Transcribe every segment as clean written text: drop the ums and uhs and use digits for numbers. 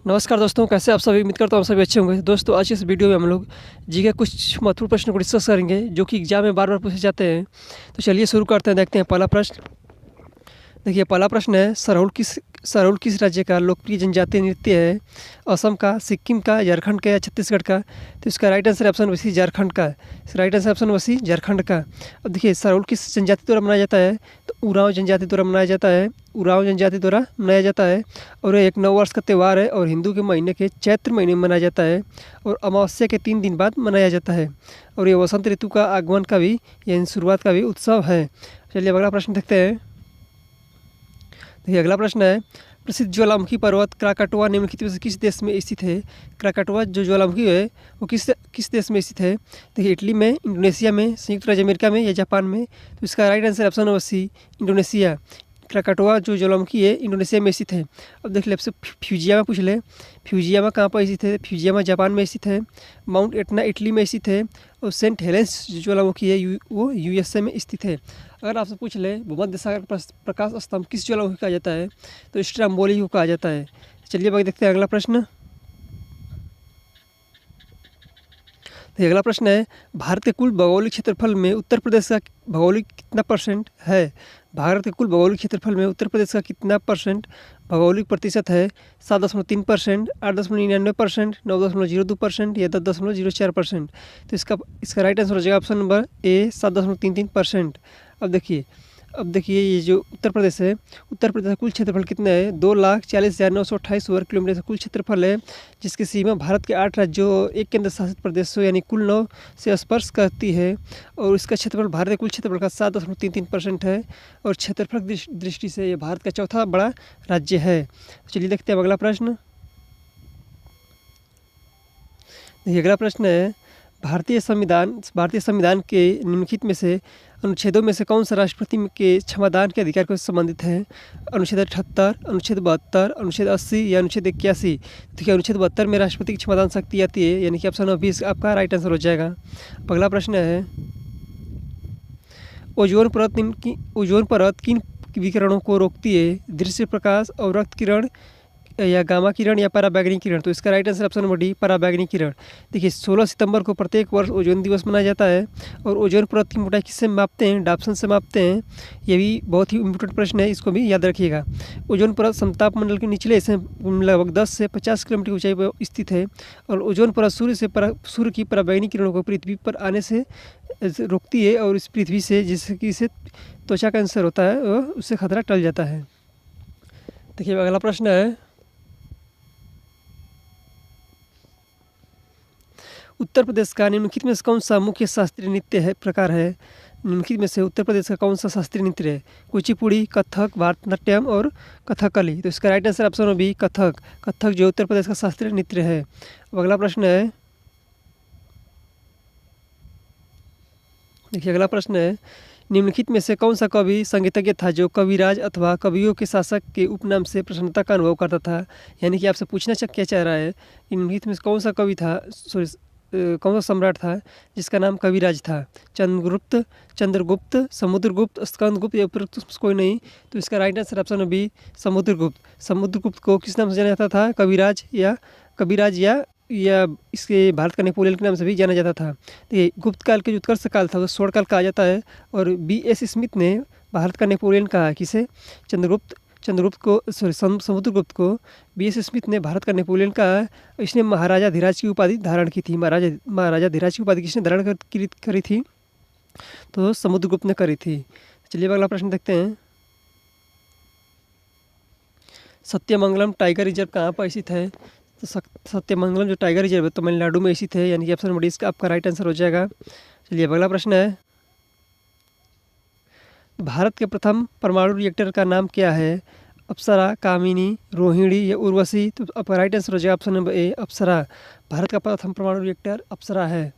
नमस्कार दोस्तों, कैसे आप सभी। उम्मीद करता हूँ आप सभी अच्छे होंगे। दोस्तों, आज की इस वीडियो में हम लोग जी के कुछ महत्वपूर्ण प्रश्नों को डिस्कस करेंगे जो कि एग्जाम में बार बार पूछे जाते हैं। तो चलिए शुरू करते हैं। देखते हैं पहला प्रश्न। देखिए, पहला प्रश्न है, सरहुल किस राज्य का लोकप्रिय जनजातीय नृत्य है? असम का, सिक्किम का, झारखंड का या छत्तीसगढ़ का? तो इसका right answer option number C, Jharkhand का। इसका right answer option number C, Jharkhand का। अब देखिए, सरहुल किस जनजाति द्वारा मनाया जाता है? तो उरांव जनजाति द्वारा मनाया जाता है। उरांव जनजाति द्वारा मनाया जाता है और ये एक नववर्ष का त्यौहार है और हिंदू के महीने के चैत्र महीने में मनाया जाता है और अमावस्या के 3 दिन बाद मनाया जाता है। और ये वसंत ऋतु का आगमन का भी, यानी शुरुआत का भी उत्सव है। चलिए अगला प्रश्न देखते हैं। देखिए, अगला प्रश्न है, प्रसिद्ध ज्वालामुखी पर्वत क्राकाटोआ निम्नलिखित में से किस देश में स्थित है? क्राकाटोआ जो ज्वालामुखी है वो किस देश में स्थित है? देखिए, इटली में, इंडोनेशिया में, संयुक्त राज्य अमेरिका में या जापान में? तो इसका right answer option number C, Indonesia. Krakatoa जो ज्वालामुखी है इंडोनेशिया में स्थित है। अब देख ले, आपसे फ्यूजियामा पूछ ले। फ्यूजियामा कहाँ पर स्थित है? फ्यूजियामा जापान में स्थित है। माउंट एटना इटली में स्थित है और सेंट हेलेंस जो ज्वालामुखी है वो यूएसए में स्थित है। अगर आपसे पूछ ले भूमध्य सागर प्रकाश स्तंभ किस ज्वालामुखी कहा जाता है? तो स्ट्रोम्बोली को कहा जाता है। चलिए बाकी देखते हैं अगला प्रश्न। तो अगला प्रश्न है, भारत के कुल भौगोलिक क्षेत्रफल में उत्तर प्रदेश का भौगोलिक कितना परसेंट है? भारत के कुल भौगोलिक क्षेत्रफल में उत्तर प्रदेश का कितना परसेंट भौगोलिक प्रतिशत है? 7.3%, 8.99%, 9.02% या 10.04%? तो इसका राइट आंसर हो जाएगा ऑप्शन नंबर ए, 7.33%। अब देखिए ये जो उत्तर प्रदेश है, उत्तर प्रदेश का कुल क्षेत्रफल कितना है? 2,40,928 वर्ग किलोमीटर का कुल क्षेत्रफल है, जिसकी सीमा भारत के 8 राज्यों और 1 केंद्र शासित प्रदेशों यानी कुल 9 से स्पर्श करती है। और इसका क्षेत्रफल भारत के कुल क्षेत्रफल का 7.33% है और क्षेत्रफल की दृष्टि से ये भारत का चौथा बड़ा राज्य है। चलिए देखते हैं अगला प्रश्न। देखिए, अगला प्रश्न है, भारतीय संविधान के निम्नलिखित में से अनुच्छेदों में से कौन सा राष्ट्रपति के क्षमादान के अधिकार को संबंधित है? अनुच्छेद 78, अनुच्छेद 72, अनुच्छेद 80 या अनुच्छेद 81? देखिए, अनुच्छेद 72 में राष्ट्रपति की क्षमादान शक्ति आती है, यानी कि ऑप्शन नंबर 20 आपका राइट आंसर हो जाएगा। अगला प्रश्न है, ओजोन परत किन विकिरणों को रोकती है? दृश्य प्रकाश, अवरक्त किरण या गामा किरण या पराबैंगनी किरण? तो इसका right answer option number D, पराबैंगनी किरण। देखिए, 16 सितंबर को प्रत्येक वर्ष ओजोन दिवस मनाया जाता है और ओजोन परत की मोटाई किससे मापते हैं? डाप्सन से मापते हैं। ये भी बहुत ही इम्पोर्टेंट प्रश्न है, इसको भी याद रखिएगा। ओजोन परत समताप मंडल के निचले हिस्से में लगभग 10 से 50 किलोमीटर की ऊंचाई पर स्थित है और ओजोन परत सूर्य की पराबैंगनी किरणों को पृथ्वी पर आने से रोकती है और इस पृथ्वी से, जिससे कि इसे त्वचा कैंसर होता है, उससे खतरा टल जाता है। देखिए, अगला प्रश्न है, उत्तर प्रदेश का निम्नलिखित में से कौन सा मुख्य शास्त्रीय नृत्य है प्रकार है? निम्नलिखित में से उत्तर प्रदेश का कौन सा शास्त्रीय नृत्य है? कुचिपुड़ी, कथक, भारतनाट्यम और कथकली? तो इसका right answer option B, Kathak. Kathak जो उत्तर प्रदेश का शास्त्रीय नृत्य है। अब अगला प्रश्न है, देखिए अगला प्रश्न है, निम्नलिखित में से कौन सा कवि संगीतज्ञ था जो कविराज अथवा कवियों के शासक के उपनाम से प्रसन्नता का अनुभव करता था? यानी कि आपसे पूछना क्या चाह रहा है, निम्नलिखित में से कौन सा कवि था, कौन सा सम्राट था जिसका नाम कविराज था? चंद्रगुप्त, समुद्रगुप्त, स्कंदगुप्त या उपरोक्त कोई नहीं? तो इसका right answer option B, Samudragupta. Samudragupta को किस नाम से जाना जाता था? कविराज या इसके भारत का नेपोलियन के नाम से भी जाना जाता था। तो ये गुप्त काल के जो उत्कर्ष काल था वो स्वर्ण काल कहा जाता है और B.S. स्मिथ ने भारत का नेपोलियन कहा है। किसे? समुद्रगुप्त को B.S. स्मिथ ने भारत का नेपोलियन कहा है। इसने महाराजा धीराज की उपाधि धारण की थी। महाराजा धीराज की उपाधि किसने धारण करी थी? तो समुद्रगुप्त ने करी थी। चलिए अगला प्रश्न देखते हैं। सत्यमंगलम टाइगर रिजर्व कहाँ पर स्थित है? तो सत्यमंगलम जो टाइगर रिजर्व है तमिलनाडु में स्थित है, यानी कि ऑप्शन नंबर डी इसका आपका राइट आंसर हो जाएगा। चलिए अगला प्रश्न है, भारत के प्रथम परमाणु रिएक्टर का नाम क्या है? अप्सरा, कामिनी, रोहिणी या उर्वशी? तो आपका राइट आंसर हो जाएगा ऑप्शन नंबर ए, अप्सरा। भारत का प्रथम परमाणु रिएक्टर अप्सरा है।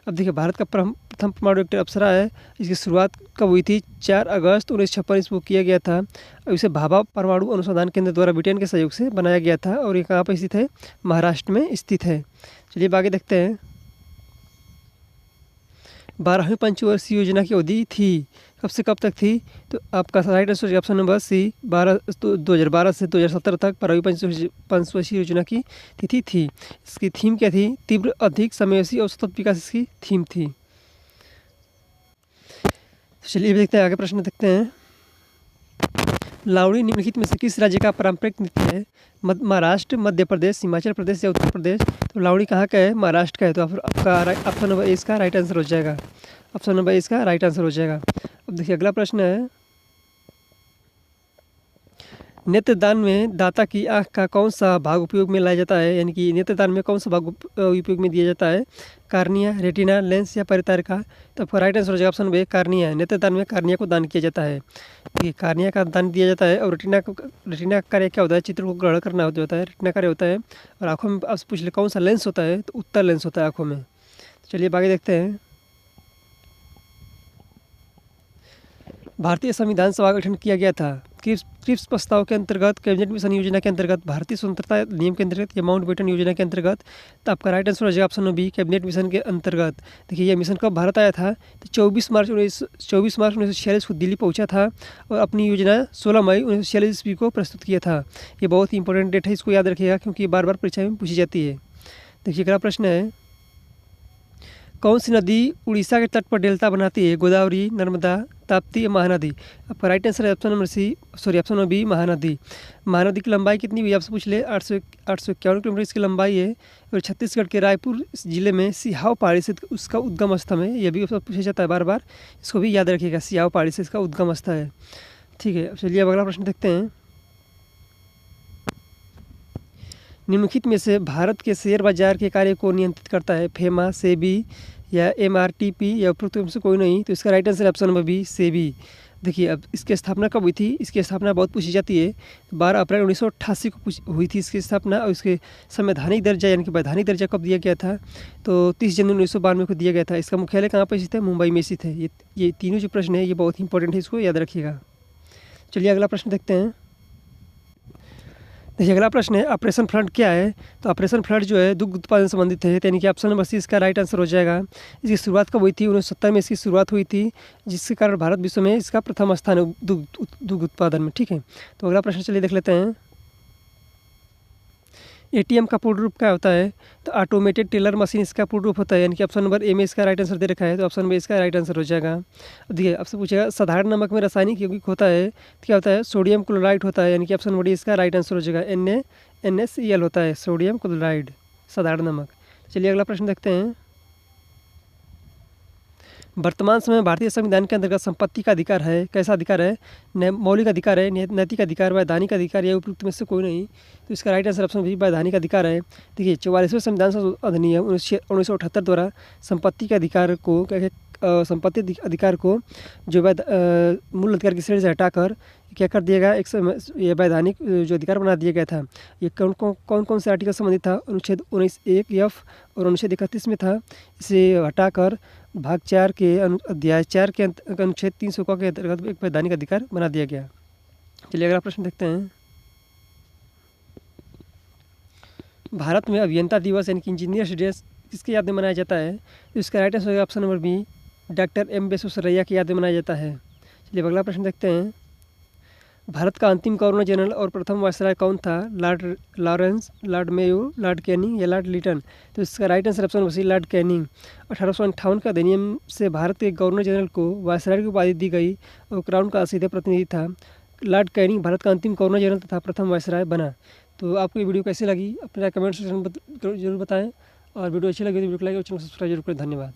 अब देखिए, भारत का प्रथम परमाणु रिएक्टर अप्सरा है। इसकी शुरुआत कब हुई थी? 4 अगस्त 1956 इसको किया गया था और इसे भाभा परमाणु अनुसंधान केंद्र द्वारा ब्रिटेन के सहयोग से बनाया गया था और ये कहाँ पर स्थित है? महाराष्ट्र में स्थित है। चलिए आगे देखते हैं। 12वीं पंचवर्षीय योजना की अवधि थी, कब से कब तक थी? तो आपका राइट आंसर है ऑप्शन नंबर सी, 2012 से 2017 तक 12वीं पंचवर्षीय योजना की तिथि थी। इसकी थीम क्या थी? तीव्र, अधिक, समावेशी और सतत विकास इसकी थीम थी। चलिए देखते हैं, आगे प्रश्न देखते हैं। लावणी निम्नलिखित में से किस राज्य का पारंपरिक नृत्य है? महाराष्ट्र, मध्य प्रदेश, हिमाचल प्रदेश या उत्तर प्रदेश? तो लावणी कहाँ का है? महाराष्ट्र का है। तो आपका ऑप्शन नंबर ए इसका राइट आंसर हो जाएगा। ऑप्शन नंबर ए इसका राइट आंसर हो जाएगा। अब देखिए अगला प्रश्न है, नेत्रदान में दाता की आँख का कौन सा भाग उपयोग में लाया जाता है? यानी कि नेत्रदान में कौन सा भाग उपयोग में दिया जाता है? कार्निया, रेटिना, लेंस या परितारिका? तो आपका राइट आंसर हो जाएगा ऑप्शन बी, कार्निया। नेत्रदान में कार्निया को दान किया जाता है। देखिए कार्निया का दान दिया जाता है। और रेटिना का कार्य क्या होता है? चित्र को ग्रहण करना होता है, रेटिना कार्य होता है। और आँखों में आपसे पूछ ले कौन सा लेंस होता है? तो उत्तल लेंस होता है आँखों में। चलिए आगे देखते हैं। भारतीय संविधान सभा का गठन किया गया था क्रिप्स प्रस्ताव के अंतर्गत, कैबिनेट मिशन योजना के अंतर्गत, भारतीय स्वतंत्रता नियम के अंतर्गत या माउंटबेटन योजना के अंतर्गत? तो आपका राइट आंसर हो जाएगा ऑप्शन बी, कैबिनेट मिशन के अंतर्गत। देखिए यह मिशन कब भारत आया था? तो 24 मार्च 1946 को दिल्ली पहुंचा था और अपनी योजना 16 मई 1946 ईस्वी को प्रस्तुत किया था। ये बहुत ही इंपॉर्टेंट डेट है, इसको याद रखिएगा क्योंकि बार बार परीक्षा में पूछी जाती है। देखिए अगला प्रश्न है, कौन सी नदी उड़ीसा के तट पर डेल्टा बनाती है? गोदावरी, नर्मदा, ताप्ती या महानदी? आपका राइट आंसर है option number B, Mahanadi. Mahanadi की लंबाई कितनी हुई आपसे पूछ ले? 851 किलोमीटर इसकी लंबाई है। और छत्तीसगढ़ के रायपुर जिले में सिहाव पहाड़ी से उसका उद्गम स्थल है। यह भी पूछा जाता है बार बार, इसको भी याद रखिएगा, सिहाव पहाड़ी से इसका उद्गम स्थल है। ठीक है, चलिए अब अगला प्रश्न देखते हैं। निम्नलिखित में से भारत के शेयर बाजार के कार्य को नियंत्रित करता है? फेमा, सेबी या MRTP या उपरोक्त में से कोई नहीं? तो इसका right answer option number B, SEBI. देखिए अब इसकी स्थापना कब हुई थी? इसकी स्थापना बहुत पूछी जाती है। 12 अप्रैल 1988 को हुई थी इसकी स्थापना। और इसके संवैधानिक दर्जा यानी कि वैधानिक दर्जा कब दिया गया था? तो 30 जनवरी 1992 को दिया गया था। इसका मुख्यालय कहाँ पर स्थित है? मुंबई में स्थित है। ये तीनों जो प्रश्न है ये बहुत इंपॉर्टेंट है, इसको याद रखिएगा। चलिए अगला प्रश्न देखते हैं। देखिए अगला प्रश्न है, ऑपरेशन फ्लड क्या है? तो ऑपरेशन फ्लड जो है दुग्ध उत्पादन संबंधित है, यानी कि ऑप्शन नंबर सी इसका राइट आंसर हो जाएगा। इसकी शुरुआत कब हुई थी? 1970 में इसकी शुरुआत हुई थी, जिसके कारण भारत विश्व में इसका प्रथम स्थान है दुग्ध उत्पादन में। ठीक है, तो अगला प्रश्न चलिए देख लेते हैं। ATM का पूर्ण रूप क्या होता है? तो ऑटोमेटेड टेलर मशीन इसका पूर्ण रूप होता है, यानी कि ऑप्शन नंबर ए में इसका राइट आंसर दे रखा है। तो ऑप्शन नंबर इसका राइट आंसर हो जाएगा। अब देखिए आपसे पूछेगा साधारण नमक में रासायनिक यौगिक होता है, तो क्या होता है? सोडियम क्लोराइड होता है, यानी कि ऑप्शन नंबर डी इसका राइट आंसर हो जाएगा। NaNaCl होता है, सोडियम क्लोराइड, साधारण नमक। चलिए अगला प्रश्न देखते हैं। वर्तमान समय में भारतीय संविधान के अंतर्गत संपत्ति का अधिकार है, कैसा अधिकार है? मौलिक अधिकार है, नैतिक अधिकार, वैधानिक अधिकार या उपयुक्त में से कोई नहीं? तो इसका राइट आंसर ऑप्शन बी, वैधानिक अधिकार है। देखिए 44वें संविधान अधिनियम 1978 द्वारा संपत्ति के अधिकार को संपत्ति अधिकार को जो मूल अधिकार की श्रेणी से हटाकर क्या कर दिया गया? ये वैधानिक जो अधिकार बना दिया गया था। ये कौन से आर्टिकल संबंधित था? अनुच्छेद 19(1)(f) और अनुच्छेद 31 में था। इसे हटाकर भाग 4 के अध्याय 4 के अनुच्छेद 300 के अंतर्गत एक वैधानिक अधिकार बना दिया गया। चलिए अगला प्रश्न देखते हैं। भारत में अभियंता दिवस यानी कि इंजीनियर्स डे किसके याद में मनाया जाता है? तो इसका right answer option number B, doctor M Visvesvaraya की याद में मनाया जाता है। चलिए अगला प्रश्न देखते हैं। भारत का अंतिम गवर्नर जनरल और प्रथम वायसराय कौन था? Lord Lawrence, Lord Mayo, Lord Canning या लॉर्ड लिटन? तो इसका right answer option number C, Lord Canning. 1858 का अधिनियम से भारत के गवर्नर जनरल को वायसराय की उपाधि दी गई और क्राउन का सीधे प्रतिनिधि था। लॉर्ड कैनिंग भारत का अंतिम गवर्नर जनरल तथा प्रथम वायसराय बना। तो आपको ये वीडियो कैसी लगी अपना कमेंट सेक्शन में जरूर बताएं, और वीडियो अच्छी लगी तो वीडियो को लाइक और चैनल सब्सक्राइब जरूर करें। धन्यवाद।